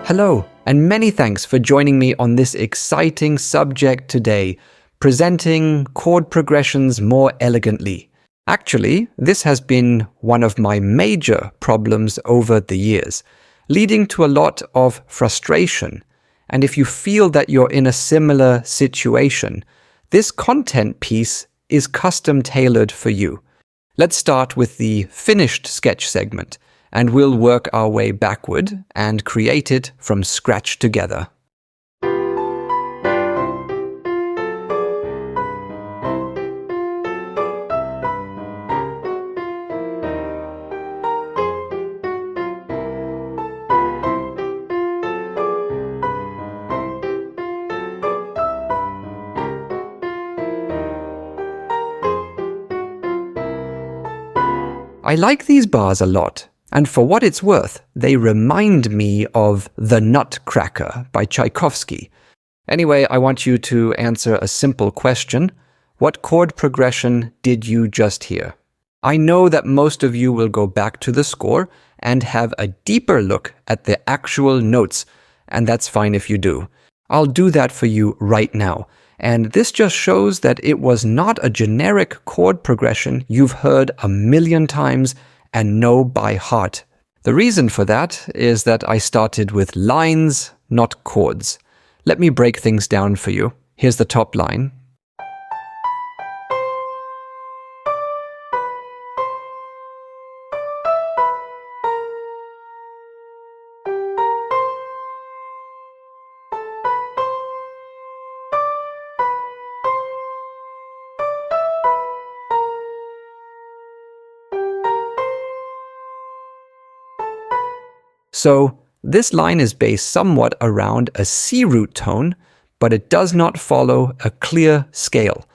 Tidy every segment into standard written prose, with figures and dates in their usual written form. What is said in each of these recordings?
Hello, and many thanks for joining me on this exciting subject today, presenting chord progressions more elegantly. Actually, this has been one of my major problems over the years, leading to a lot of frustration. And if you feel that you're in a similar situation, this content piece is custom tailored for you. Let's start with the finished sketch segment, and we'll work our way backward and create it from scratch together. I like these bars a lot. And for what it's worth, they remind me of The Nutcracker by Tchaikovsky. Anyway, I want you to answer a simple question. What chord progression did you just hear? I know that most of you will go back to the score and have a deeper look at the actual notes, and that's fine if you do. I'll do that for you right now. And this just shows that it was not a generic chord progression you've heard a million times and know by heart. The reason for that is that I started with lines, not chords. Let me break things down for you. Here's the top line. So this line is based somewhat around a C root tone, but it does not follow a clear scale.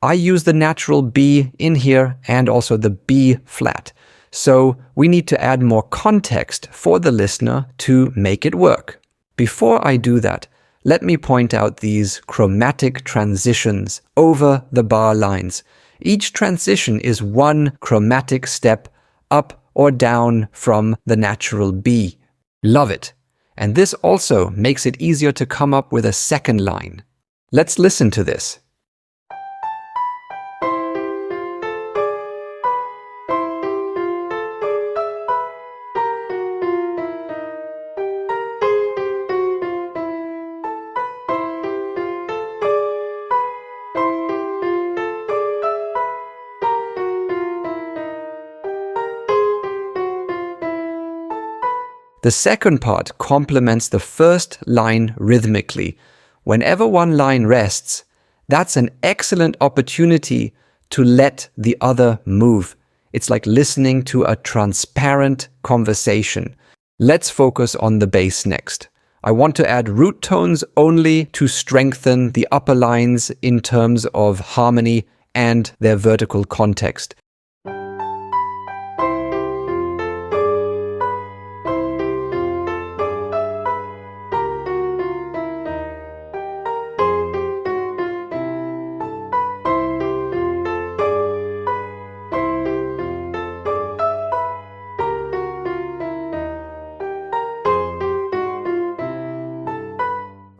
I use the natural B in here and also the B flat. So we need to add more context for the listener to make it work. Before I do that, let me point out these chromatic transitions over the bar lines. Each transition is one chromatic step up or down from the natural B. Love it. And this also makes it easier to come up with a second line. Let's listen to this. The second part complements the first line rhythmically. Whenever one line rests, that's an excellent opportunity to let the other move. It's like listening to a transparent conversation. Let's focus on the bass next. I want to add root tones only to strengthen the upper lines in terms of harmony and their vertical context.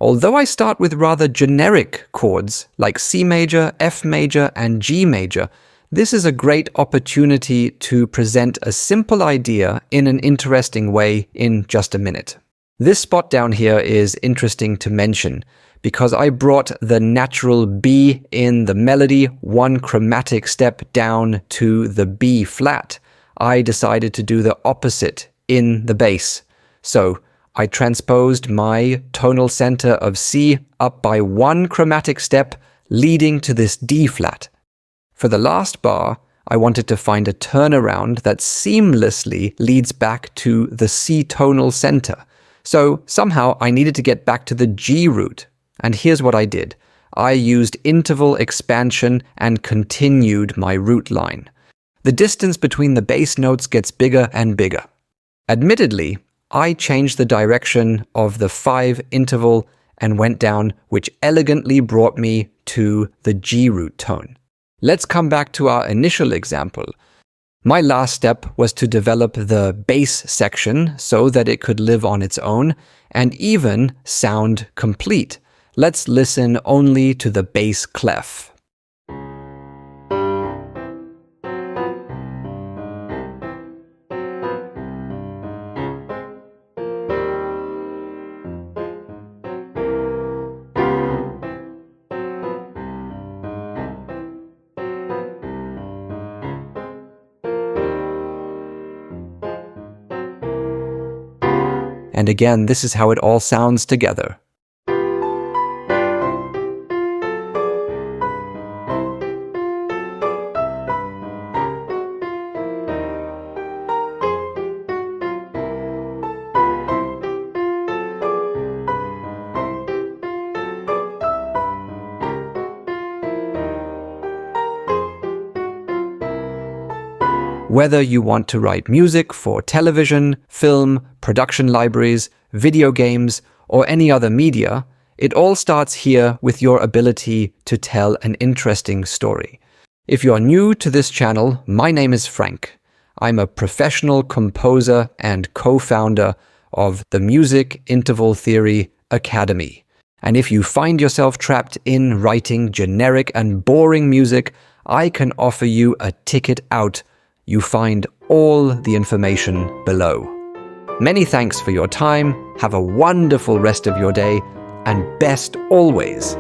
Although I start with rather generic chords like C major, F major, and G major, this is a great opportunity to present a simple idea in an interesting way in just a minute. This spot down here is interesting to mention because I brought the natural B in the melody one chromatic step down to the B flat. I decided to do the opposite in the bass. So I transposed my tonal center of C up by one chromatic step, leading to this D flat. For the last bar, I wanted to find a turnaround that seamlessly leads back to the C tonal center. So somehow I needed to get back to the G root. And here's what I did. I used interval expansion and continued my root line. The distance between the bass notes gets bigger and bigger. Admittedly, I changed the direction of the 5 interval and went down, which elegantly brought me to the G root tone. Let's come back to our initial example. My last step was to develop the bass section so that it could live on its own and even sound complete. Let's listen only to the bass clef. And again, this is how it all sounds together. Whether you want to write music for television, film, production libraries, video games, or any other media, it all starts here with your ability to tell an interesting story. If you're new to this channel, my name is Frank. I'm a professional composer and co-founder of the Music Interval Theory Academy. And if you find yourself trapped in writing generic and boring music, I can offer you a ticket out. You find all the information below. Many thanks for your time, have a wonderful rest of your day, and best always,